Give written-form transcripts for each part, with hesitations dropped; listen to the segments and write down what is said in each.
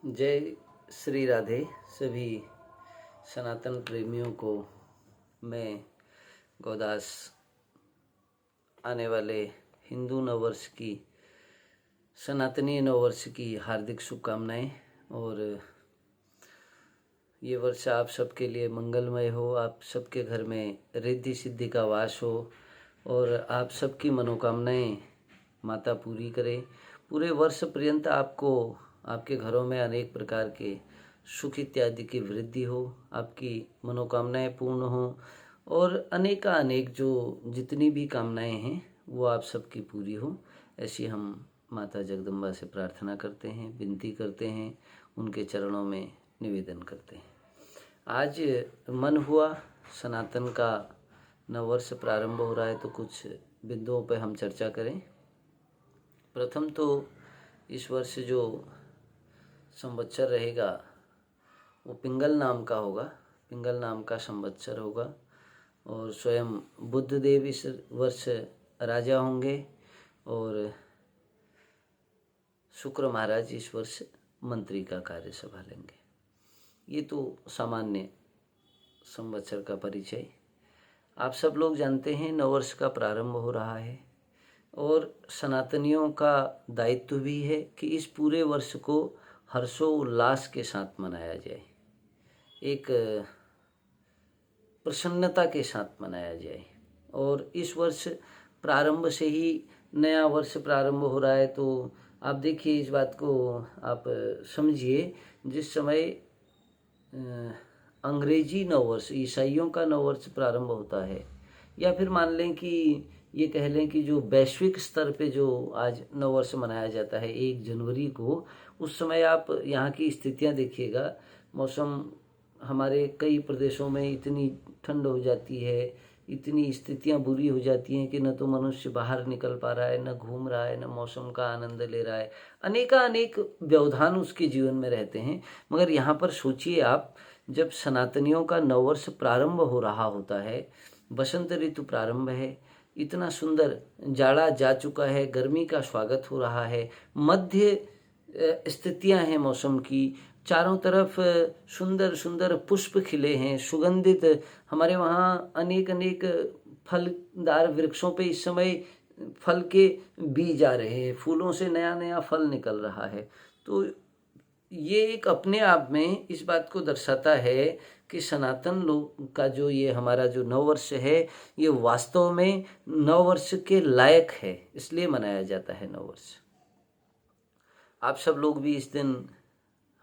जय श्री राधे। सभी सनातन प्रेमियों को मैं गौदास आने वाले हिंदू नववर्ष की सनातनी नववर्ष की हार्दिक शुभकामनाएं। और ये वर्ष आप सबके लिए मंगलमय हो, आप सबके घर में रिद्धि सिद्धि का वास हो और आप सबकी मनोकामनाएं माता पूरी करे। पूरे वर्ष पर्यंत आपको आपके घरों में अनेक प्रकार के सुख इत्यादि की वृद्धि हो, आपकी मनोकामनाएं पूर्ण हो और अनेक जो जितनी भी कामनाएं हैं वो आप सबकी पूरी हो, ऐसी हम माता जगदम्बा से प्रार्थना करते हैं, विनती करते हैं, उनके चरणों में निवेदन करते हैं। आज मन हुआ सनातन का नववर्ष प्रारंभ हो रहा है तो कुछ बिंदुओं पर हम चर्चा करें। प्रथम तो इस वर्ष जो संवत्सर रहेगा वो पिंगल नाम का होगा, पिंगल नाम का संवत्सर होगा और स्वयं बुद्ध देव इस वर्ष राजा होंगे और शुक्र महाराज इस वर्ष मंत्री का कार्य संभालेंगे। ये तो सामान्य संवत्सर का परिचय। आप सब लोग जानते हैं नववर्ष का प्रारंभ हो रहा है और सनातनियों का दायित्व भी है कि इस पूरे वर्ष को हर्षोल्लास के साथ मनाया जाए, एक प्रसन्नता के साथ मनाया जाए। और इस वर्ष प्रारंभ से ही नया वर्ष प्रारंभ हो रहा है तो आप देखिए, इस बात को आप समझिए। जिस समय अंग्रेजी नववर्ष, ईसाइयों का नववर्ष प्रारंभ होता है, या फिर मान लें कि ये कह लें कि जो वैश्विक स्तर पे जो आज नववर्ष मनाया जाता है 1 जनवरी को, उस समय आप यहाँ की स्थितियाँ देखिएगा। मौसम हमारे कई प्रदेशों में इतनी ठंड हो जाती है, इतनी स्थितियाँ बुरी हो जाती हैं कि न तो मनुष्य बाहर निकल पा रहा है, न घूम रहा है, न मौसम का आनंद ले रहा है। अनेक व्यवधान उसके जीवन में रहते हैं। मगर यहाँ पर सोचिए आप, जब सनातनियों का नववर्ष प्रारंभ हो रहा होता है, बसंत ऋतु प्रारंभ है, इतना सुंदर जाड़ा जा चुका है, गर्मी का स्वागत हो रहा है, मध्य स्थितियां हैं मौसम की, चारों तरफ सुंदर सुंदर पुष्प खिले हैं, सुगंधित। हमारे वहाँ अनेक फलदार वृक्षों पे इस समय फल के बीज आ रहे हैं, फूलों से नया नया फल निकल रहा है। तो ये एक अपने आप में इस बात को दर्शाता है कि सनातन लोग का जो ये हमारा जो नववर्ष है, ये वास्तव में नववर्ष के लायक है, इसलिए मनाया जाता है नववर्ष। आप सब लोग भी इस दिन,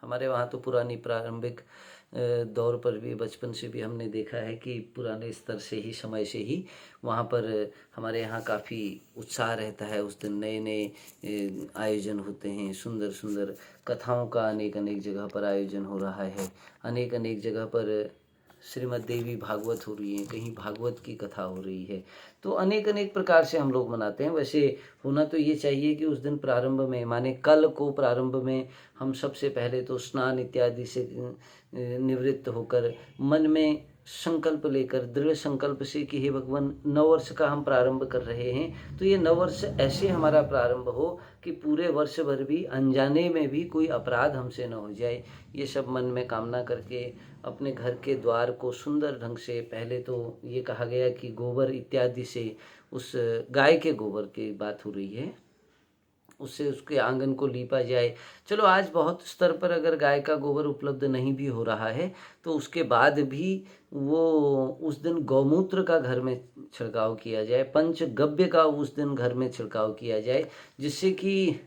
हमारे वहाँ तो पुरानी प्रारंभिक दौर पर भी बचपन से भी हमने देखा है कि पुराने स्तर से ही, समय से ही वहाँ पर हमारे यहाँ काफ़ी उत्साह रहता है। उस दिन नए नए आयोजन होते हैं, सुंदर सुंदर कथाओं का अनेक जगह पर आयोजन हो रहा है, अनेक जगह पर श्रीमद् देवी भागवत हो रही है, कहीं भागवत की कथा हो रही है। तो अनेक प्रकार से हम लोग मनाते हैं। वैसे होना तो ये चाहिए कि उस दिन प्रारंभ में, माने कल को प्रारंभ में, हम सबसे पहले तो स्नान इत्यादि से निवृत्त होकर मन में संकल्प लेकर, दृढ़ संकल्प से कि हे भगवान, नववर्ष का हम प्रारंभ कर रहे हैं तो ये नववर्ष ऐसे हमारा प्रारंभ हो कि पूरे वर्ष भर भी अनजाने में भी कोई अपराध हमसे न हो जाए। ये सब मन में कामना करके अपने घर के द्वार को सुंदर ढंग से, पहले तो ये कहा गया कि गोबर इत्यादि से, उस गाय के गोबर की बात हो रही है, उससे उसके आंगन को लीपा जाए। चलो आज बहुत स्तर पर अगर गाय का गोबर उपलब्ध नहीं भी हो रहा है तो उसके बाद भी वो उस दिन गौमूत्र का घर में छिड़काव किया जाए, पंचगव्य का उस दिन घर में छिड़काव किया जाए, जिससे कि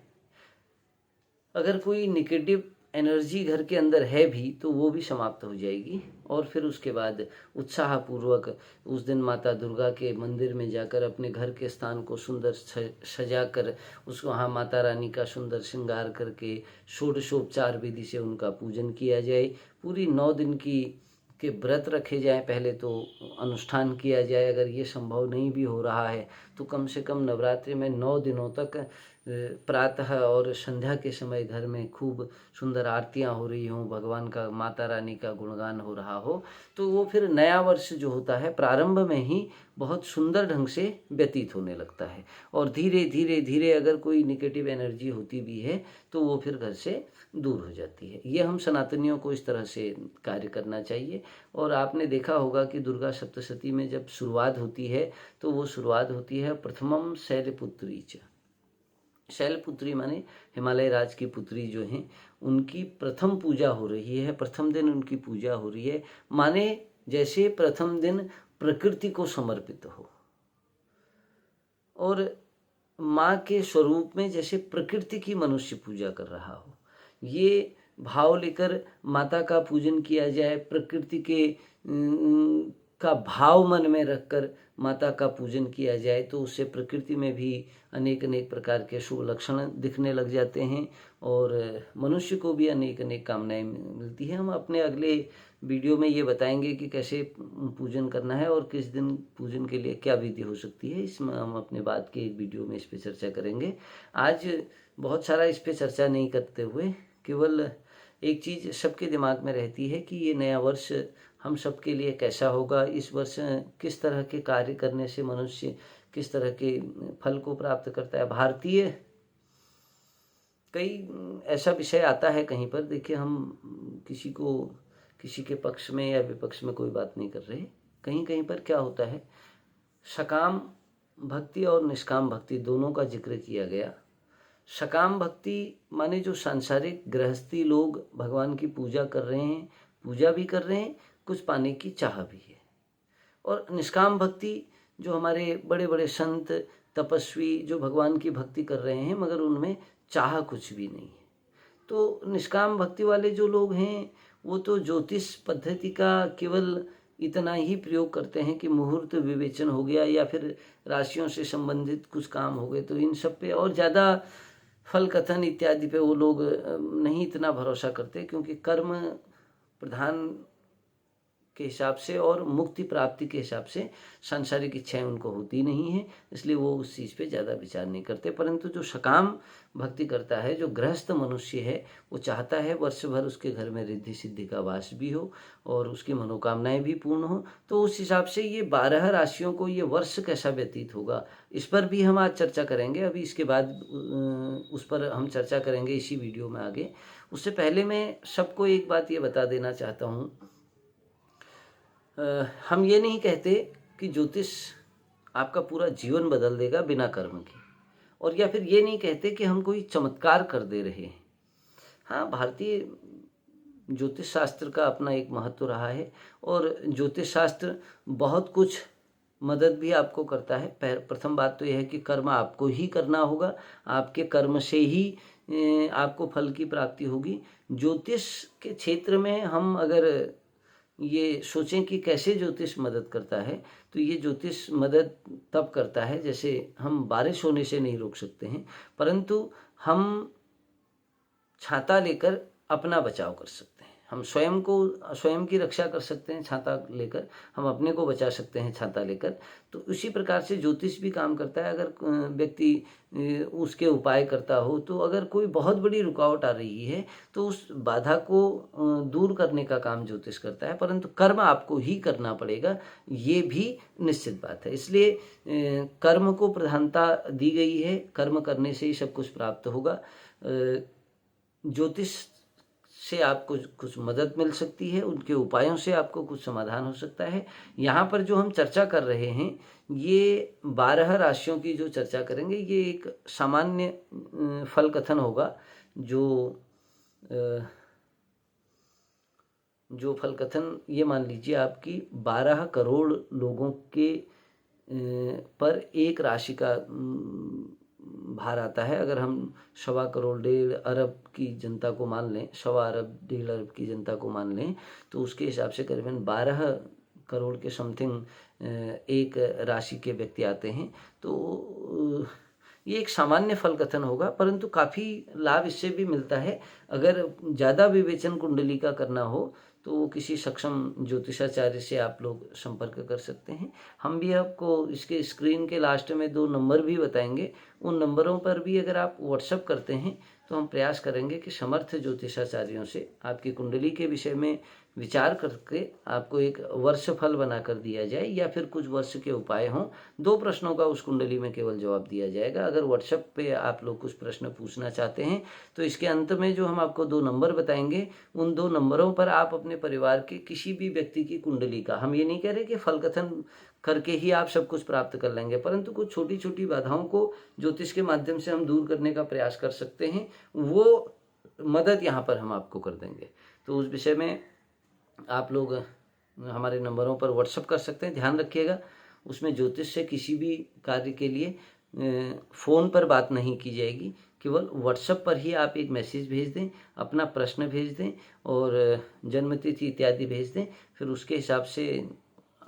अगर कोई निगेटिव एनर्जी घर के अंदर है भी तो वो भी समाप्त हो जाएगी। और फिर उसके बाद उत्साहपूर्वक उस दिन माता दुर्गा के मंदिर में जाकर अपने घर के स्थान को सुंदर सजा कर, उसको वहाँ माता रानी का सुंदर श्रृंगार करके षोडशोपचार विधि से उनका पूजन किया जाए। पूरी 9 दिन की के व्रत रखे जाएं, पहले तो अनुष्ठान किया जाए। अगर ये संभव नहीं भी हो रहा है तो कम से कम नवरात्रि में 9 दिनों तक प्रातः और संध्या के समय घर में खूब सुंदर आरतियां हो रही हों, भगवान का, माता रानी का गुणगान हो रहा हो, तो वो फिर नया वर्ष जो होता है प्रारंभ में ही बहुत सुंदर ढंग से व्यतीत होने लगता है। और धीरे धीरे धीरे अगर कोई निगेटिव एनर्जी होती भी है तो वो फिर घर से दूर हो जाती है। ये हम सनातनियों को इस तरह से कार्य करना चाहिए। और आपने देखा होगा कि दुर्गा सप्तशती में जब शुरुआत होती है तो वो शुरुआत होती है प्रथमम शैलपुत्री च। शैलपुत्री माने हिमालय राज की पुत्री जो हैं उनकी प्रथम पूजा हो रही है, प्रथम दिन उनकी पूजा हो रही है, माने जैसे प्रथम दिन प्रकृति को समर्पित हो और माँ के स्वरूप में जैसे प्रकृति की मनुष्य पूजा कर रहा हो, ये भाव लेकर माता का पूजन किया जाए, प्रकृति के का भाव मन में रखकर माता का पूजन किया जाए तो उससे प्रकृति में भी अनेक अनेक प्रकार के शुभ लक्षण दिखने लग जाते हैं और मनुष्य को भी अनेक अनेक कामनाएं मिलती हैं। हम अपने अगले वीडियो में ये बताएंगे कि कैसे पूजन करना है और किस दिन पूजन के लिए क्या विधि हो सकती है, इसमें हम अपने बाद के वीडियो में इस पर चर्चा करेंगे। आज बहुत सारा इस पर चर्चा नहीं करते हुए केवल एक चीज़ सबके दिमाग में रहती है कि ये नया वर्ष हम सबके लिए कैसा होगा, इस वर्ष किस तरह के कार्य करने से मनुष्य किस तरह के फल को प्राप्त करता है। भारतीय कई ऐसा विषय आता है कहीं पर, देखिए हम किसी के पक्ष में या विपक्ष में कोई बात नहीं कर रहे, कहीं कहीं पर क्या होता है सकाम भक्ति और निष्काम भक्ति दोनों का जिक्र किया गया। सकाम भक्ति माने जो सांसारिक गृहस्थी लोग भगवान की पूजा कर रहे हैं, पूजा भी कर रहे हैं, कुछ पाने की चाह भी है। और निष्काम भक्ति जो हमारे बड़े बड़े संत तपस्वी जो भगवान की भक्ति कर रहे हैं मगर उनमें चाह कुछ भी नहीं है। तो निष्काम भक्ति वाले जो लोग हैं वो तो ज्योतिष पद्धति का केवल इतना ही प्रयोग करते हैं कि मुहूर्त विवेचन हो गया या फिर राशियों से संबंधित कुछ काम हो गए, तो इन सब पे और ज़्यादा फल कथन इत्यादि पे वो लोग नहीं इतना भरोसा करते, क्योंकि कर्म प्रधान के हिसाब से और मुक्ति प्राप्ति के हिसाब से सांसारिक इच्छाएं उनको होती नहीं है, इसलिए वो उस चीज़ पे ज़्यादा विचार नहीं करते। परंतु जो सकाम भक्ति करता है, जो गृहस्थ मनुष्य है, वो चाहता है वर्ष भर उसके घर में रिद्धि सिद्धि का वास भी हो और उसकी मनोकामनाएं भी पूर्ण हो। तो उस हिसाब से ये 12 राशियों को ये वर्ष कैसा व्यतीत होगा, इस पर भी हम आज चर्चा करेंगे। अभी इसके बाद उस पर हम चर्चा करेंगे इसी वीडियो में आगे। उससे पहले मैं सबको एक बात ये बता देना चाहता हूँ, हम ये नहीं कहते कि ज्योतिष आपका पूरा जीवन बदल देगा बिना कर्म के, और या फिर ये नहीं कहते कि हम कोई चमत्कार कर दे रहे हैं। हाँ, भारतीय ज्योतिष शास्त्र का अपना एक महत्व रहा है और ज्योतिष शास्त्र बहुत कुछ मदद भी आपको करता है। प्रथम बात तो यह है कि कर्म आपको ही करना होगा, आपके कर्म से ही आपको फल की प्राप्ति होगी। ज्योतिष के क्षेत्र में हम अगर ये सोचें कि कैसे ज्योतिष मदद करता है, तो ये ज्योतिष मदद तब करता है जैसे हम बारिश होने से नहीं रोक सकते हैं, परंतु हम छाता लेकर अपना बचाव कर सकते हैं। हम स्वयं की रक्षा कर सकते हैं छाता लेकर, हम अपने को बचा सकते हैं छाता लेकर। तो उसी प्रकार से ज्योतिष भी काम करता है। अगर व्यक्ति उसके उपाय करता हो, तो अगर कोई बहुत बड़ी रुकावट आ रही है तो उस बाधा को दूर करने का काम ज्योतिष करता है, परंतु कर्म आपको ही करना पड़ेगा, ये भी निश्चित बात है। इसलिए कर्म को प्रधानता दी गई है, कर्म करने से ही सब कुछ प्राप्त होगा। ज्योतिष से आपको कुछ मदद मिल सकती है, उनके उपायों से आपको कुछ समाधान हो सकता है। यहाँ पर जो हम चर्चा कर रहे हैं, ये 12 राशियों की जो चर्चा करेंगे, ये एक सामान्य फल कथन होगा। जो फल कथन ये मान लीजिए आपकी 12 करोड़ लोगों के पर एक राशि का भार आता है। अगर हम 1.25 करोड़ 1.5 अरब की जनता को मान लें, 1.25 अरब 1.5 अरब की जनता को मान लें, तो उसके हिसाब से करीबन 12 करोड़ के समथिंग एक राशि के व्यक्ति आते हैं। तो ये एक सामान्य फल कथन होगा, परंतु काफ़ी लाभ इससे भी मिलता है। अगर ज़्यादा विवेचन कुंडली का करना हो तो वो किसी सक्षम ज्योतिषाचार्य से आप लोग संपर्क कर सकते हैं। हम भी आपको इसके स्क्रीन के लास्ट में 2 नंबर भी बताएंगे, उन नंबरों पर भी अगर आप व्हाट्सअप करते हैं तो हम प्रयास करेंगे कि समर्थ ज्योतिषाचार्यों से आपकी कुंडली के विषय में विचार करके आपको एक वर्ष फल बना कर दिया जाए, या फिर कुछ वर्ष के उपाय हों। 2 प्रश्नों का उस कुंडली में केवल जवाब दिया जाएगा। अगर व्हाट्सएप पे आप लोग कुछ प्रश्न पूछना चाहते हैं तो इसके अंत में जो हम आपको 2 नंबर बताएंगे, उन 2 नंबरों पर आप अपने परिवार के किसी भी व्यक्ति की कुंडली का, हम ये नहीं कह रहे कि फल कथन करके ही आप सब कुछ प्राप्त कर लेंगे, परंतु कुछ छोटी छोटी बाधाओं को ज्योतिष के माध्यम से हम दूर करने का प्रयास कर सकते हैं, वो मदद यहाँ पर हम आपको कर देंगे। तो उस विषय में आप लोग हमारे नंबरों पर व्हाट्सअप कर सकते हैं। ध्यान रखिएगा, उसमें ज्योतिष से किसी भी कार्य के लिए फ़ोन पर बात नहीं की जाएगी, केवल व्हाट्सएप पर ही आप एक मैसेज भेज दें, अपना प्रश्न भेज दें और जन्मतिथि इत्यादि भेज दें। फिर उसके हिसाब से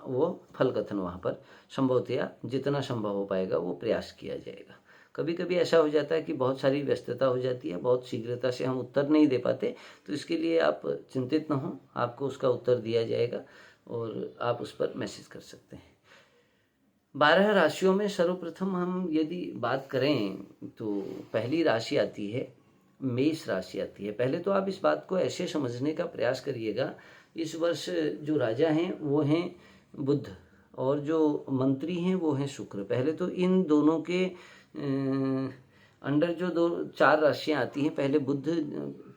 वो फल कथन वहाँ पर संभवतया जितना संभव हो पाएगा वो प्रयास किया जाएगा। कभी कभी ऐसा हो जाता है कि बहुत सारी व्यस्तता हो जाती है, बहुत शीघ्रता से हम उत्तर नहीं दे पाते, तो इसके लिए आप चिंतित न हों, आपको उसका उत्तर दिया जाएगा और आप उस पर मैसेज कर सकते हैं। 12 राशियों में सर्वप्रथम हम यदि बात करें तो पहली राशि आती है मेष राशि आती है। पहले तो आप इस बात को ऐसे समझने का प्रयास करिएगा, इस वर्ष जो राजा हैं वो हैं बुध और जो मंत्री हैं वो हैं शुक्र। पहले तो इन दोनों के अंडर जो 4 राशियां आती हैं, पहले बुध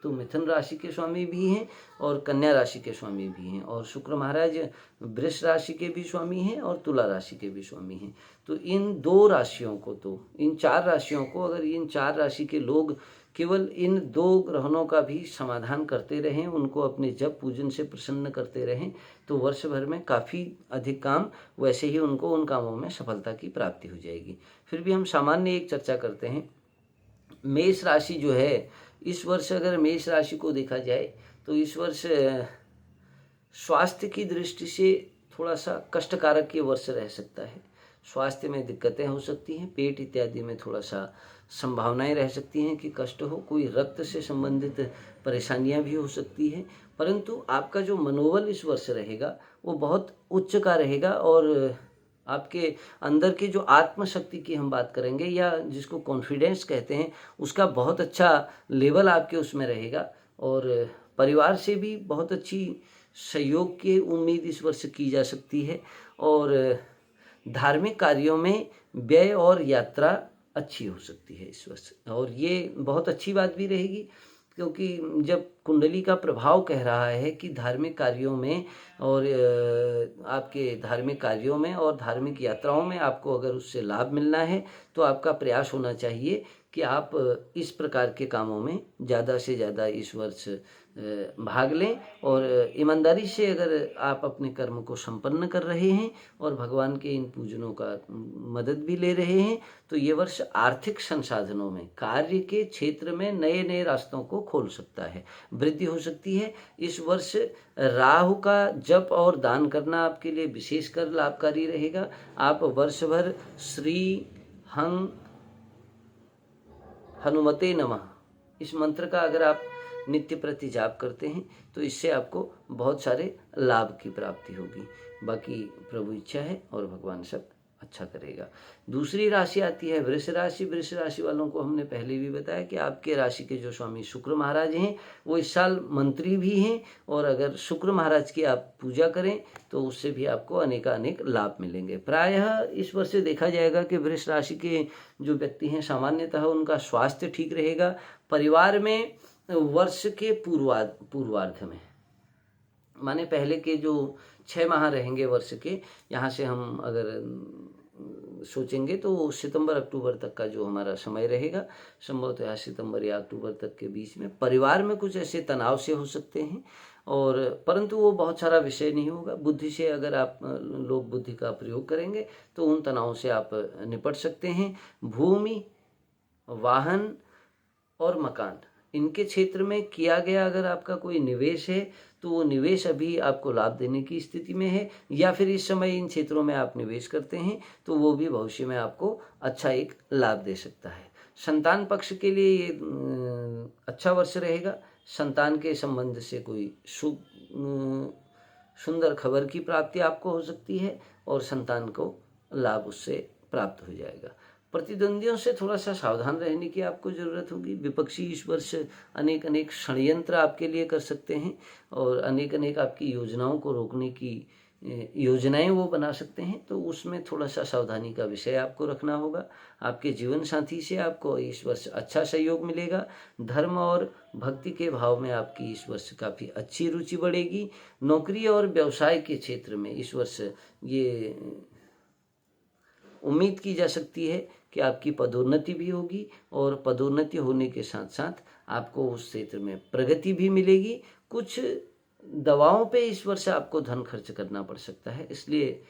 तो मिथुन राशि के स्वामी भी हैं और कन्या राशि के स्वामी भी हैं, और शुक्र महाराज वृष राशि के भी स्वामी हैं और तुला राशि के भी स्वामी हैं। तो इन 2 राशियों को, तो इन 4 राशियों को अगर इन 4 राशि के लोग केवल इन 2 ग्रहणों का भी समाधान करते रहें, उनको अपने जप पूजन से प्रसन्न करते रहें, तो वर्ष भर में काफ़ी अधिक काम, वैसे ही उनको उन कामों में सफलता की प्राप्ति हो जाएगी। फिर भी हम सामान्य एक चर्चा करते हैं। मेष राशि जो है, इस वर्ष अगर मेष राशि को देखा जाए तो इस वर्ष स्वास्थ्य की दृष्टि से थोड़ा सा कष्टकारक ये वर्ष रह सकता है। स्वास्थ्य में दिक्कतें हो सकती हैं, पेट इत्यादि में थोड़ा सा संभावनाएं रह सकती हैं कि कष्ट हो, कोई रक्त से संबंधित परेशानियां भी हो सकती हैं, परंतु आपका जो मनोबल इस वर्ष रहेगा वो बहुत उच्च का रहेगा और आपके अंदर की जो आत्मशक्ति की हम बात करेंगे या जिसको कॉन्फिडेंस कहते हैं, उसका बहुत अच्छा लेवल आपके उसमें रहेगा और परिवार से भी बहुत अच्छी सहयोग की उम्मीद इस वर्ष की जा सकती है और धार्मिक कार्यों में व्यय और यात्रा अच्छी हो सकती है इस वर्ष। और ये बहुत अच्छी बात भी रहेगी क्योंकि जब कुंडली का प्रभाव कह रहा है कि धार्मिक कार्यों में और आपके धार्मिक कार्यों में और धार्मिक यात्राओं में आपको अगर उससे लाभ मिलना है तो आपका प्रयास होना चाहिए कि आप इस प्रकार के कामों में ज़्यादा से ज़्यादा इस वर्ष भाग लें और ईमानदारी से अगर आप अपने कर्म को संपन्न कर रहे हैं और भगवान के इन पूजनों का मदद भी ले रहे हैं तो ये वर्ष आर्थिक संसाधनों में, कार्य के क्षेत्र में नए नए रास्तों को खोल सकता है, वृद्धि हो सकती है। इस वर्ष राहु का जप और दान करना आपके लिए विशेषकर लाभकारी रहेगा। आप वर्ष भर श्री हनुमते नमः इस मंत्र का अगर आप नित्य प्रति जाप करते हैं तो इससे आपको बहुत सारे लाभ की प्राप्ति होगी। बाकी प्रभु इच्छा है और भगवान सब अच्छा करेगा। दूसरी राशि आती है वृष राशि। वृष राशि वालों को हमने पहले भी बताया कि आपके राशि के जो स्वामी शुक्र महाराज हैं वो इस साल मंत्री भी हैं और अगर शुक्र महाराज की आप पूजा करें तो उससे भी आपको अनेकानेक लाभ मिलेंगे। प्रायः इस वर्ष से देखा जाएगा कि वृष राशि के जो व्यक्ति हैं सामान्यतः उनका स्वास्थ्य ठीक रहेगा। परिवार में वर्ष के पूर्वार्ध में, माने पहले के जो 6 माह रहेंगे वर्ष के, यहाँ से हम अगर सोचेंगे तो सितंबर अक्टूबर तक का जो हमारा समय रहेगा, संभवतः सितंबर या अक्टूबर तक के बीच में परिवार में कुछ ऐसे तनाव से हो सकते हैं और परंतु वो बहुत सारा विषय नहीं होगा। बुद्धि से अगर आप लोग बुद्धि का प्रयोग करेंगे तो उन तनावों से आप निपट सकते हैं। भूमि, वाहन और मकान, इनके क्षेत्र में किया गया अगर आपका कोई निवेश है तो वो निवेश अभी आपको लाभ देने की स्थिति में है, या फिर इस समय इन क्षेत्रों में आप निवेश करते हैं तो वो भी भविष्य में आपको अच्छा एक लाभ दे सकता है। संतान पक्ष के लिए ये अच्छा वर्ष रहेगा। संतान के संबंध से कोई शुभ सुंदर खबर की प्राप्ति आपको हो सकती है और संतान को लाभ उससे प्राप्त हो जाएगा। प्रतिद्वंदियों से थोड़ा सा सावधान रहने की आपको ज़रूरत होगी। विपक्षी इस वर्ष अनेक अनेक षड्यंत्र आपके लिए कर सकते हैं और अनेक अनेक आपकी योजनाओं को रोकने की योजनाएं वो बना सकते हैं, तो उसमें थोड़ा सा सावधानी का विषय आपको रखना होगा। आपके जीवन साथी से आपको इस वर्ष अच्छा सहयोग मिलेगा। धर्म और भक्ति के भाव में आपकी इस वर्ष काफ़ी अच्छी रुचि बढ़ेगी। नौकरी और व्यवसाय के क्षेत्र में इस वर्ष ये उम्मीद की जा सकती है कि आपकी पदोन्नति भी होगी और पदोन्नति होने के साथ साथ आपको उस क्षेत्र में प्रगति भी मिलेगी। कुछ दवाओं पे इस वर्ष आपको धन खर्च करना पड़ सकता है, इसलिए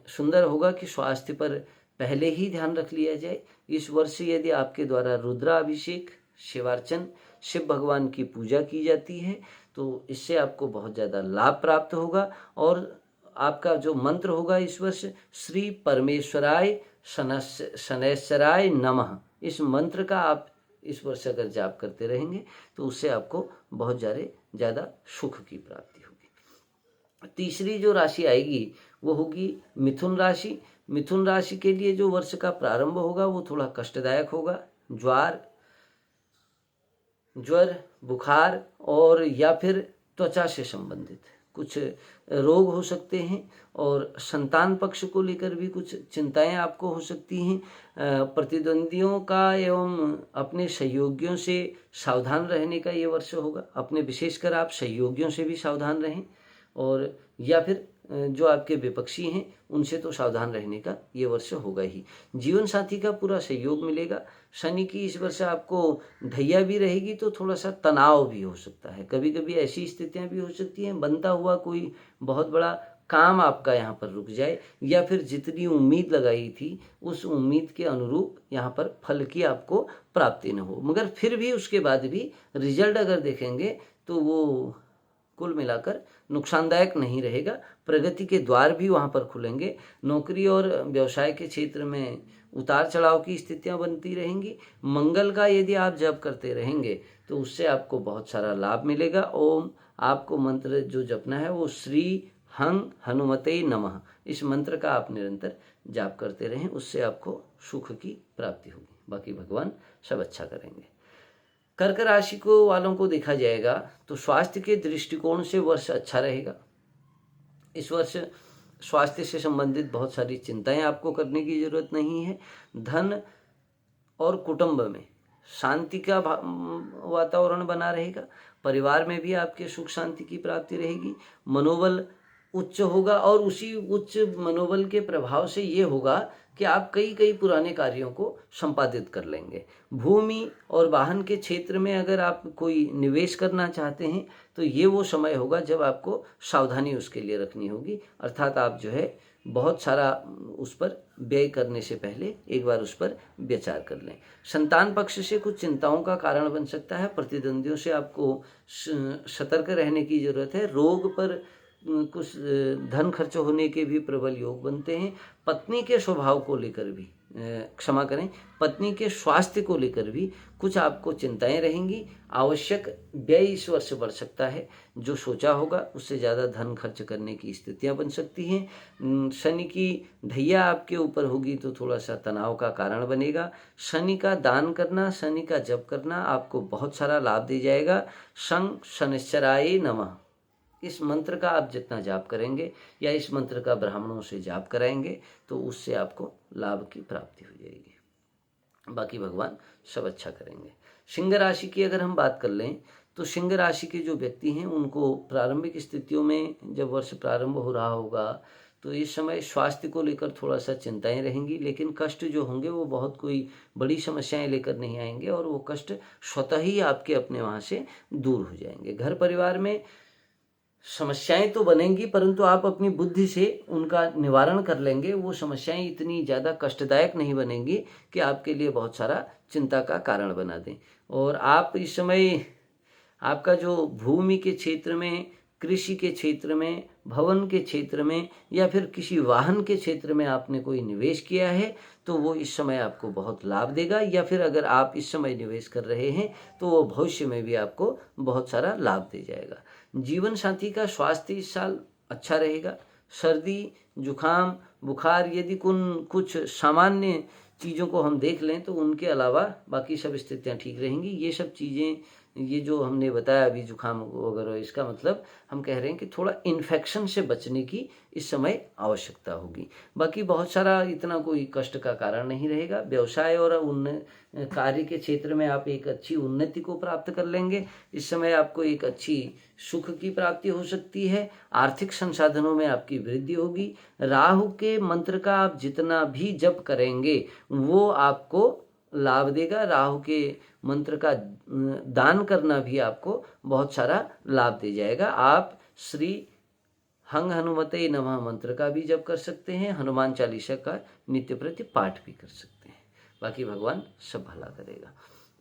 सुंदर होगा कि स्वास्थ्य पर पहले ही ध्यान रख लिया जाए। इस वर्ष यदि आपके द्वारा रुद्राभिषेक, शिवार्चन, शिव भगवान की पूजा की जाती है तो इससे आपको बहुत ज़्यादा लाभ प्राप्त होगा। और आपका जो मंत्र होगा इस वर्ष श्री परमेश्वराय शनैश्वराय नमः, इस मंत्र का आप इस वर्ष अगर जाप करते रहेंगे तो उससे आपको बहुत ज़्यादा सुख की प्राप्ति होगी। तीसरी जो राशि आएगी वो होगी मिथुन राशि। मिथुन राशि के लिए जो वर्ष का प्रारंभ होगा वो थोड़ा कष्टदायक होगा। ज्वर, बुखार और या फिर त्वचा से संबंधित कुछ रोग हो सकते हैं और संतान पक्ष को लेकर भी कुछ चिंताएं आपको हो सकती हैं। प्रतिद्वंदियों का एवं अपने सहयोगियों से सावधान रहने का ये वर्ष होगा। अपने विशेषकर आप सहयोगियों से भी सावधान रहें और या फिर जो आपके विपक्षी हैं उनसे तो सावधान रहने का ये वर्ष होगा ही। जीवन साथी का पूरा सहयोग मिलेगा। शनि की इस वर्ष आपको ढैया भी रहेगी तो थोड़ा सा तनाव भी हो सकता है। कभी कभी ऐसी स्थितियां भी हो सकती हैं बनता हुआ कोई बहुत बड़ा काम आपका यहाँ पर रुक जाए या फिर जितनी उम्मीद लगाई थी उस उम्मीद के अनुरूप यहाँ पर फल की आपको प्राप्ति न हो, मगर फिर भी उसके बाद भी रिजल्ट अगर देखेंगे तो वो कुल मिलाकर नुकसानदायक नहीं रहेगा। प्रगति के द्वार भी वहाँ पर खुलेंगे। नौकरी और व्यवसाय के क्षेत्र में उतार चढ़ाव की स्थितियाँ बनती रहेंगी। मंगल का यदि आप जप करते रहेंगे तो उससे आपको बहुत सारा लाभ मिलेगा। ओम आपको मंत्र जो जपना है वो श्री हंग हनुमते नमः, इस मंत्र का आप निरंतर जाप करते रहें, उससे आपको सुख की प्राप्ति होगी। बाकी भगवान सब अच्छा करेंगे। कर्क राशि को वालों को देखा जाएगा तो स्वास्थ्य के दृष्टिकोण से वर्ष अच्छा रहेगा। इस वर्ष स्वास्थ्य से संबंधित बहुत सारी चिंताएं आपको करने की जरूरत नहीं है। धन और कुटुंब में शांति का वातावरण बना रहेगा। परिवार में भी आपके सुख शांति की प्राप्ति रहेगी। मनोबल उच्च होगा और उसी उच्च मनोबल के प्रभाव से ये होगा कि आप कई पुराने कार्यों को संपादित कर लेंगे। भूमि और वाहन के क्षेत्र में अगर आप कोई निवेश करना चाहते हैं तो ये वो समय होगा जब आपको सावधानी उसके लिए रखनी होगी, अर्थात आप जो है बहुत सारा उस पर व्यय करने से पहले एक बार उस पर विचार कर लें। संतान पक्ष से कुछ चिंताओं का कारण बन सकता है। प्रतिद्वंदियों से आपको सतर्क रहने की जरूरत है। रोग पर कुछ धन खर्च होने के भी प्रबल योग बनते हैं। पत्नी के स्वभाव को लेकर भी क्षमा करें, पत्नी के स्वास्थ्य को लेकर भी कुछ आपको चिंताएं रहेंगी। आवश्यक व्यय इस वर्ष बढ़ सकता है। जो सोचा होगा उससे ज़्यादा धन खर्च करने की स्थितियां बन सकती हैं। शनि की ढैया आपके ऊपर होगी तो थोड़ा सा तनाव का कारण बनेगा। शनि का दान करना, शनि का जप करना आपको बहुत सारा लाभ दे जाएगा। शं शनिश्चराय नमः, इस मंत्र का आप जितना जाप करेंगे या इस मंत्र का ब्राह्मणों से जाप कराएंगे तो उससे आपको लाभ की प्राप्ति हो जाएगी। बाकी भगवान सब अच्छा करेंगे। सिंह राशि की अगर हम बात कर लें तो सिंह राशि के जो व्यक्ति हैं उनको प्रारंभिक स्थितियों में जब वर्ष प्रारंभ हो रहा होगा तो इस समय स्वास्थ्य को लेकर थोड़ा सा चिंताएं रहेंगी, लेकिन कष्ट जो होंगे वो बहुत कोई बड़ी समस्याएं लेकर नहीं आएंगे और वो कष्ट स्वतः ही आपके अपने वहाँ से दूर हो जाएंगे। घर परिवार में समस्याएं तो बनेंगी परंतु आप अपनी बुद्धि से उनका निवारण कर लेंगे। वो समस्याएं इतनी ज़्यादा कष्टदायक नहीं बनेंगी कि आपके लिए बहुत सारा चिंता का कारण बना दें। और आप इस समय आपका जो भूमि के क्षेत्र में कृषि के क्षेत्र में, भवन के क्षेत्र में या फिर किसी वाहन के क्षेत्र में आपने कोई निवेश किया है तो वो इस समय आपको बहुत लाभ देगा, या फिर अगर आप इस समय निवेश कर रहे हैं तो वो भविष्य में भी आपको बहुत सारा लाभ दे जाएगा। जीवन साथी का स्वास्थ्य इस साल अच्छा रहेगा। सर्दी, जुखाम, बुखार यदि कुछ सामान्य चीज़ों को हम देख लें तो उनके अलावा बाकी सब स्थितियाँ ठीक रहेंगी। ये सब चीज़ें, ये जो हमने बताया अभी जुखाम वगैरह, इसका मतलब हम कह रहे हैं कि थोड़ा इन्फेक्शन से बचने की इस समय आवश्यकता होगी। बाकी बहुत सारा इतना कोई कष्ट का कारण नहीं रहेगा। व्यवसाय और कार्य के क्षेत्र में आप एक अच्छी उन्नति को प्राप्त कर लेंगे। इस समय आपको एक अच्छी सुख की प्राप्ति हो सकती है। आर्थिक संसाधनों में आपकी वृद्धि होगी। राहु के मंत्र का आप जितना भी जप करेंगे वो आपको लाभ देगा। राहु के मंत्र का दान करना भी आपको बहुत सारा लाभ दे जाएगा। आप श्री हंग हनुमते नमः मंत्र का भी जप कर सकते हैं। हनुमान चालीसा का नित्य प्रति पाठ भी कर सकते हैं। बाकी भगवान सब भला करेगा।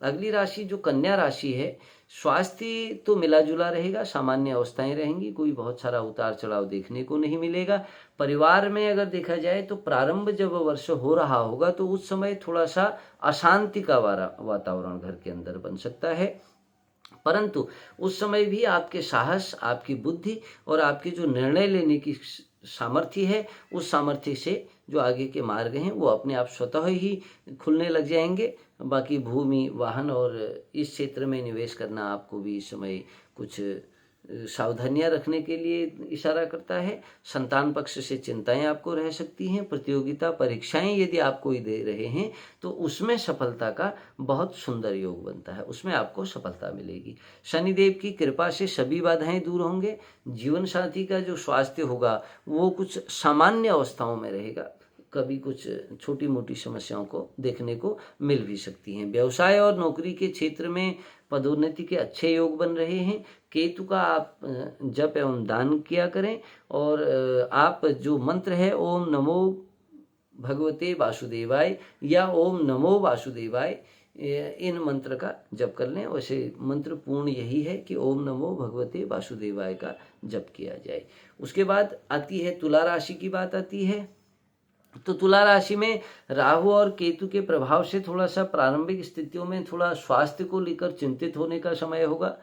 अगली राशि जो कन्या राशि है, स्वास्थ्य तो मिला जुला रहेगा, सामान्य अवस्थाएं रहेंगी, कोई बहुत सारा उतार चढ़ाव देखने को नहीं मिलेगा। परिवार में अगर देखा जाए तो प्रारंभ जब वर्ष हो रहा होगा तो उस समय थोड़ा सा अशांति का वातावरण घर के अंदर बन सकता है, परंतु उस समय भी आपके साहस, आपकी बुद्धि और आपके जो निर्णय लेने की सामर्थ्य है, उस सामर्थ्य से जो आगे के मार्ग हैं वो अपने आप स्वतः ही खुलने लग जाएंगे। बाकी भूमि, वाहन और इस क्षेत्र में निवेश करना आपको भी इस समय कुछ सावधानियां रखने के लिए इशारा करता है। संतान पक्ष से चिंताएं आपको रह सकती हैं। प्रतियोगिता परीक्षाएं यदि आप कोई दे रहे हैं तो उसमें सफलता का बहुत सुंदर योग बनता है, उसमें आपको सफलता मिलेगी। शनिदेव की कृपा से सभी बाधाएं दूर होंगे। जीवन साथी का जो स्वास्थ्य होगा वो कुछ सामान्य अवस्थाओं में रहेगा, कभी कुछ छोटी मोटी समस्याओं को देखने को मिल भी सकती हैं। व्यवसाय और नौकरी के क्षेत्र में पदोन्नति के अच्छे योग बन रहे हैं। केतु का आप जप एवं दान किया करें, और आप जो मंत्र है ओम नमो भगवते वासुदेवाय या ओम नमो वासुदेवाय, इन मंत्र का जप कर लें। वैसे मंत्र पूर्ण यही है कि ओम नमो भगवते वासुदेवाय का जप किया जाए। उसके बाद आती है तुला राशि की बात आती है। तो तुला राशि में राहु और केतु के प्रभाव से थोड़ा सा प्रारंभिक स्थितियों में थोड़ा स्वास्थ्य को लेकर चिंतित होने का समय होगा।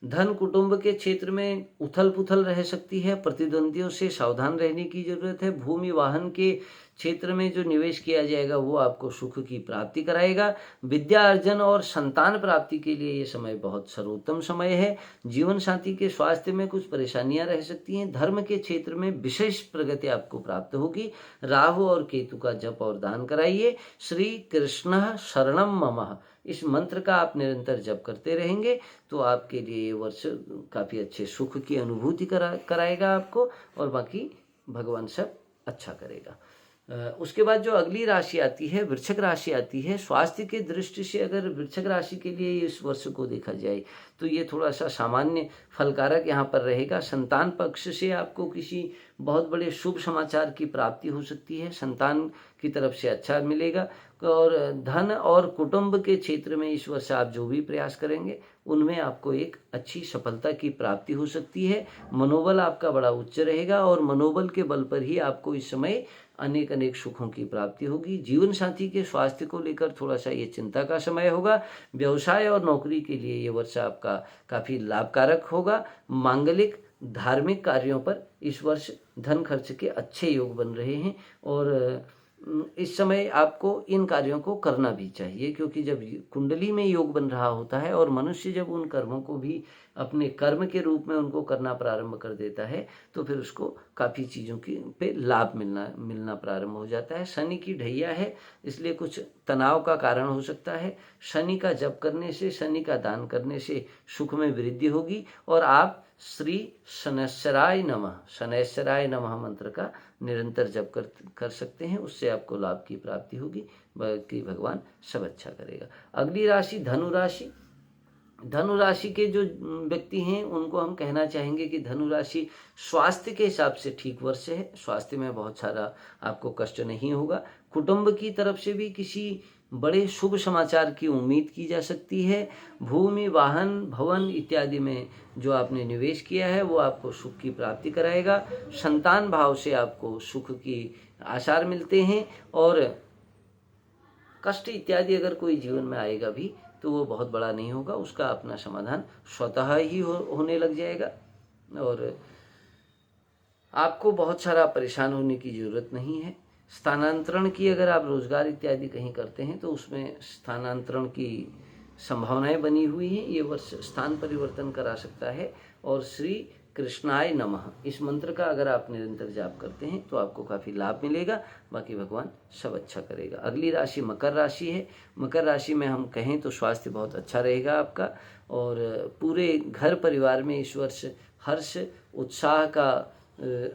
धन कुटुंब के क्षेत्र में उथल पुथल रह सकती है, प्रतिद्वंदियों से सावधान रहने की जरूरत है। भूमि वाहन के क्षेत्र में जो निवेश किया जाएगा वो आपको सुख की प्राप्ति कराएगा। विद्या अर्जन और संतान प्राप्ति के लिए ये समय बहुत सर्वोत्तम समय है। जीवन साथी के स्वास्थ्य में कुछ परेशानियां रह सकती हैं। धर्म के क्षेत्र में विशेष प्रगति आपको प्राप्त होगी। राहु और केतु का जप और दान कराइए। श्री कृष्ण शरणम मम, इस मंत्र का आप निरंतर जप करते रहेंगे तो आपके लिए ये वर्ष काफ़ी अच्छे सुख की अनुभूति कराएगा आपको, और बाकी भगवान सब अच्छा करेगा। उसके बाद जो अगली राशि आती है वृश्चिक राशि आती है। स्वास्थ्य के दृष्टि से अगर वृश्चिक राशि के लिए इस वर्ष को देखा जाए तो ये थोड़ा सा सामान्य फलकारक यहाँ पर रहेगा। संतान पक्ष से आपको किसी बहुत बड़े शुभ समाचार की प्राप्ति हो सकती है, संतान की तरफ से अच्छा मिलेगा। और धन और कुटुंब के क्षेत्र में इस वर्ष आप जो भी प्रयास करेंगे उनमें आपको एक अच्छी सफलता की प्राप्ति हो सकती है। मनोबल आपका बड़ा उच्च रहेगा और मनोबल के बल पर ही आपको इस समय अनेक अनेक सुखों की प्राप्ति होगी। जीवन साथी के स्वास्थ्य को लेकर थोड़ा सा ये चिंता का समय होगा। व्यवसाय और नौकरी के लिए ये वर्ष आपका काफ़ी लाभकारक होगा। मांगलिक धार्मिक कार्यों पर इस वर्ष धन खर्च के अच्छे योग बन रहे हैं, और इस समय आपको इन कार्यों को करना भी चाहिए, क्योंकि जब कुंडली में योग बन रहा होता है और मनुष्य जब उन कर्मों को भी अपने कर्म के रूप में उनको करना प्रारंभ कर देता है तो फिर उसको काफ़ी चीज़ों की पे लाभ मिलना प्रारंभ हो जाता है। शनि की ढैया है, इसलिए कुछ तनाव का कारण हो सकता है। शनि का जप करने से, शनि का दान करने से सुख में वृद्धि होगी, और आप श्री शनैश्चराय नमः मंत्र का निरंतर जप कर सकते हैं, उससे आपको लाभ की प्राप्ति होगी। बाकी भगवान सब अच्छा करेगा। अगली राशि धनु राशि। धनु राशि के जो व्यक्ति हैं उनको हम कहना चाहेंगे कि धनु राशि स्वास्थ्य के हिसाब से ठीक वर्ष है। स्वास्थ्य में बहुत सारा आपको कष्ट नहीं होगा। कुटुंब की तरफ से भी किसी बड़े शुभ समाचार की उम्मीद की जा सकती है। भूमि, वाहन, भवन इत्यादि में जो आपने निवेश किया है वो आपको सुख की प्राप्ति कराएगा। संतान भाव से आपको सुख की आसार मिलते हैं, और कष्ट इत्यादि अगर कोई जीवन में आएगा भी तो वो बहुत बड़ा नहीं होगा, उसका अपना समाधान स्वतः ही होने लग जाएगा। और आपको बहुत सारा परेशान होने की ज़रूरत नहीं है। स्थानांतरण की अगर आप रोजगार इत्यादि कहीं करते हैं तो उसमें स्थानांतरण की संभावनाएं बनी हुई हैं। ये वर्ष स्थान परिवर्तन करा सकता है। और श्री कृष्णाय नमः इस मंत्र का अगर आप निरंतर जाप करते हैं तो आपको काफ़ी लाभ मिलेगा। बाकी भगवान सब अच्छा करेगा। अगली राशि मकर राशि है। मकर राशि में हम कहें तो स्वास्थ्य बहुत अच्छा रहेगा आपका, और पूरे घर परिवार में इस वर्ष हर्ष उत्साह का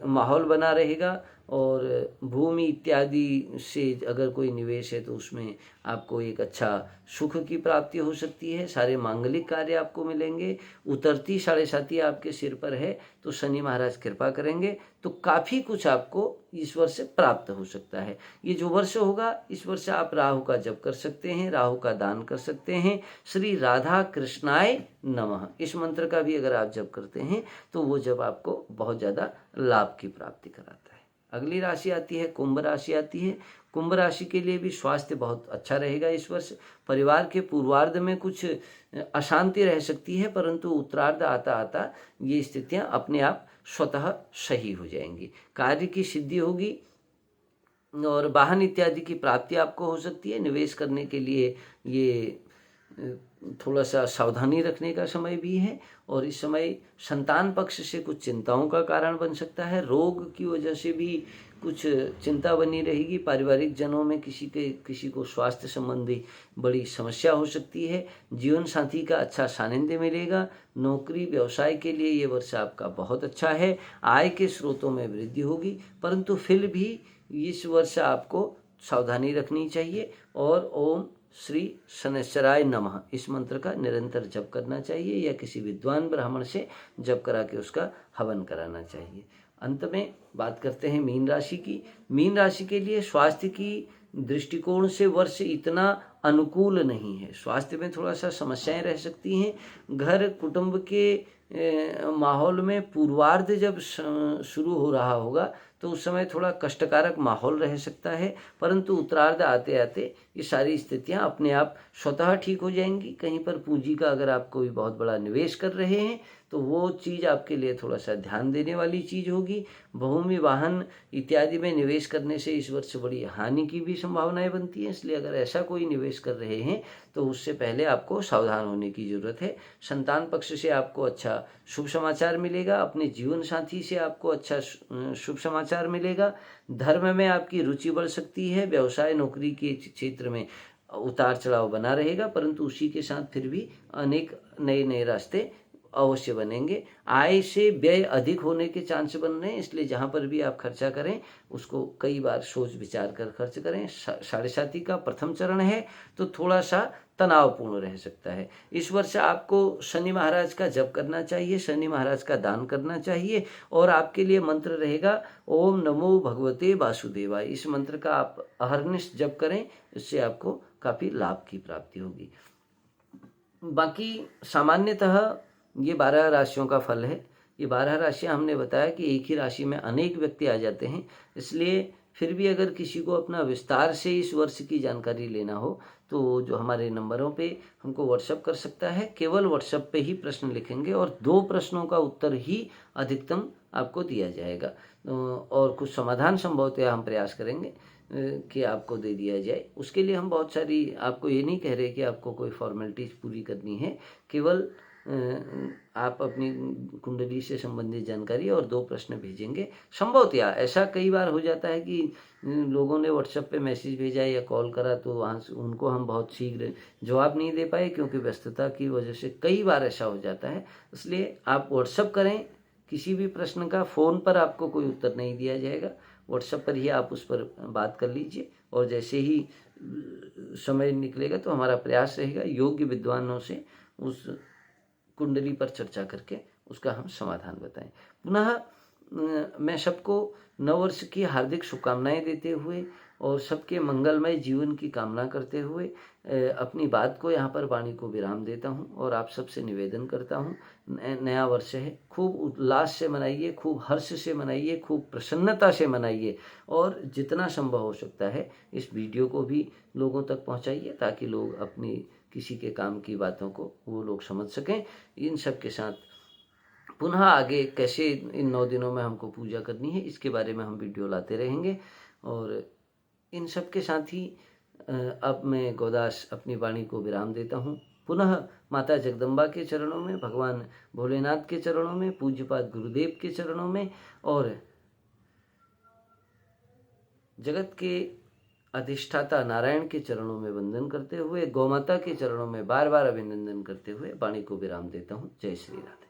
माहौल बना रहेगा। और भूमि इत्यादि से अगर कोई निवेश है तो उसमें आपको एक अच्छा सुख की प्राप्ति हो सकती है। सारे मांगलिक कार्य आपको मिलेंगे। उतरती साढ़े साती आपके सिर पर है तो शनि महाराज कृपा करेंगे तो काफ़ी कुछ आपको इस वर्ष से प्राप्त हो सकता है। ये जो वर्ष होगा इस वर्ष आप राहु का जप कर सकते हैं, राहु का दान कर सकते हैं। श्री राधा कृष्णाय नमः इस मंत्र का भी अगर आप जप करते हैं तो वो जब आपको बहुत ज़्यादा लाभ की प्राप्ति कराता है। अगली राशि आती है कुंभ राशि आती है। कुंभ राशि के लिए भी स्वास्थ्य बहुत अच्छा रहेगा इस वर्ष। परिवार के पूर्वार्ध में कुछ अशांति रह सकती है, परंतु उत्तरार्ध आता आता ये स्थितियां अपने आप स्वतः सही हो जाएंगी। कार्य की सिद्धि होगी और वाहन इत्यादि की प्राप्ति आपको हो सकती है। निवेश करने के लिए ये थोड़ा सा सावधानी रखने का समय भी है। और इस समय संतान पक्ष से कुछ चिंताओं का कारण बन सकता है। रोग की वजह से भी कुछ चिंता बनी रहेगी। पारिवारिक जनों में किसी को स्वास्थ्य संबंधी बड़ी समस्या हो सकती है। जीवन साथी का अच्छा सानिध्य मिलेगा। नौकरी व्यवसाय के लिए ये वर्ष आपका बहुत अच्छा है। आय के स्रोतों में वृद्धि होगी, परंतु फिर भी इस वर्ष आपको सावधानी रखनी चाहिए। और ओम श्री शनैश्चराय नमः इस मंत्र का निरंतर जप करना चाहिए, या किसी विद्वान ब्राह्मण से जप करा के उसका हवन कराना चाहिए। अंत में बात करते हैं मीन राशि की। मीन राशि के लिए स्वास्थ्य की दृष्टिकोण से वर्ष इतना अनुकूल नहीं है। स्वास्थ्य में थोड़ा सा समस्याएं रह सकती हैं। घर कुटुंब के माहौल में पूर्वार्ध जब शुरू हो रहा होगा तो उस समय थोड़ा कष्टकारक माहौल रह सकता है, परंतु उत्तरार्ध आते आते ये सारी स्थितियां अपने आप स्वतः ठीक हो जाएंगी। कहीं पर पूंजी का अगर आप कोई बहुत बड़ा निवेश कर रहे हैं तो वो चीज़ आपके लिए थोड़ा सा ध्यान देने वाली चीज़ होगी। भूमि वाहन इत्यादि में निवेश करने से इस वर्ष बड़ी हानि की भी संभावनाएं बनती हैं, इसलिए अगर ऐसा कोई निवेश कर रहे हैं तो उससे पहले आपको सावधान होने की ज़रूरत है। संतान पक्ष से आपको अच्छा शुभ समाचार मिलेगा। अपने जीवन साथी से आपको अच्छा शुभ समाचार मिलेगा। धर्म में आपकी रुचि बढ़ सकती है। व्यवसाय नौकरी के क्षेत्र में उतार चढ़ाव बना रहेगा, परंतु उसी के साथ फिर भी अनेक नए नए रास्ते अवश्य बनेंगे। आय से व्यय अधिक होने के चांस बन रहे हैं, इसलिए जहाँ पर भी आप खर्चा करें उसको कई बार सोच विचार कर खर्च करें। साढ़े साती का प्रथम चरण है तो थोड़ा सा तनावपूर्ण रह सकता है। इस वर्ष आपको शनि महाराज का जप करना चाहिए, शनि महाराज का दान करना चाहिए। और आपके लिए मंत्र रहेगा ओम नमो भगवते वासुदेवाय। इस मंत्र का आप अहर्निश जप करें, इससे आपको काफ़ी लाभ की प्राप्ति होगी। बाकी सामान्यतः ये 12 राशियों का फल है। ये 12 राशियाँ हमने बताया कि एक ही राशि में अनेक व्यक्ति आ जाते हैं, इसलिए फिर भी अगर किसी को अपना विस्तार से इस वर्ष की जानकारी लेना हो तो जो हमारे नंबरों पे हमको व्हाट्सअप कर सकता है। केवल व्हाट्सअप पे ही प्रश्न लिखेंगे और 2 प्रश्नों का उत्तर ही अधिकतम आपको दिया जाएगा, और कुछ समाधान संभवतः हम प्रयास करेंगे कि आपको दे दिया जाए। उसके लिए हम बहुत सारी, आपको ये नहीं कह रहे कि आपको कोई फॉर्मेलिटीज़ पूरी करनी है। केवल आप अपनी कुंडली से संबंधित जानकारी और 2 प्रश्न भेजेंगे। संभवतः ऐसा कई बार हो जाता है कि लोगों ने व्हाट्सएप पे मैसेज भेजा या कॉल करा तो वहाँ से उनको हम बहुत शीघ्र जवाब नहीं दे पाए, क्योंकि व्यस्तता की वजह से कई बार ऐसा हो जाता है। इसलिए आप व्हाट्सएप करें। किसी भी प्रश्न का फ़ोन पर आपको कोई उत्तर नहीं दिया जाएगा, व्हाट्सएप पर ही आप उस पर बात कर लीजिए। और जैसे ही समय निकलेगा तो हमारा प्रयास रहेगा योग्य विद्वानों से उस कुंडली पर चर्चा करके उसका हम समाधान बताएं। पुनः मैं सबको नववर्ष की हार्दिक शुभकामनाएं देते हुए और सबके मंगलमय जीवन की कामना करते हुए अपनी बात को यहाँ पर वाणी को विराम देता हूँ और आप सबसे निवेदन करता हूँ, नया वर्ष है, खूब उल्लास से मनाइए, खूब हर्ष से मनाइए, खूब प्रसन्नता से मनाइए और जितना संभव हो सकता है इस वीडियो को भी लोगों तक पहुँचाइए ताकि लोग अपनी किसी के काम की बातों को वो लोग समझ सकें। इन सब के साथ पुनः आगे कैसे इन 9 दिनों में हमको पूजा करनी है इसके बारे में हम वीडियो लाते रहेंगे। और इन सब के साथ ही अब मैं गौदास अपनी वाणी को विराम देता हूँ। पुनः माता जगदम्बा के चरणों में, भगवान भोलेनाथ के चरणों में, पूज्यपाद गुरुदेव के चरणों में और जगत के अधिष्ठाता नारायण के चरणों में वंदन करते हुए, गौमाता के चरणों में बार बार अभिनंदन करते हुए वाणी को विराम देता हूँ। जय श्री राधे।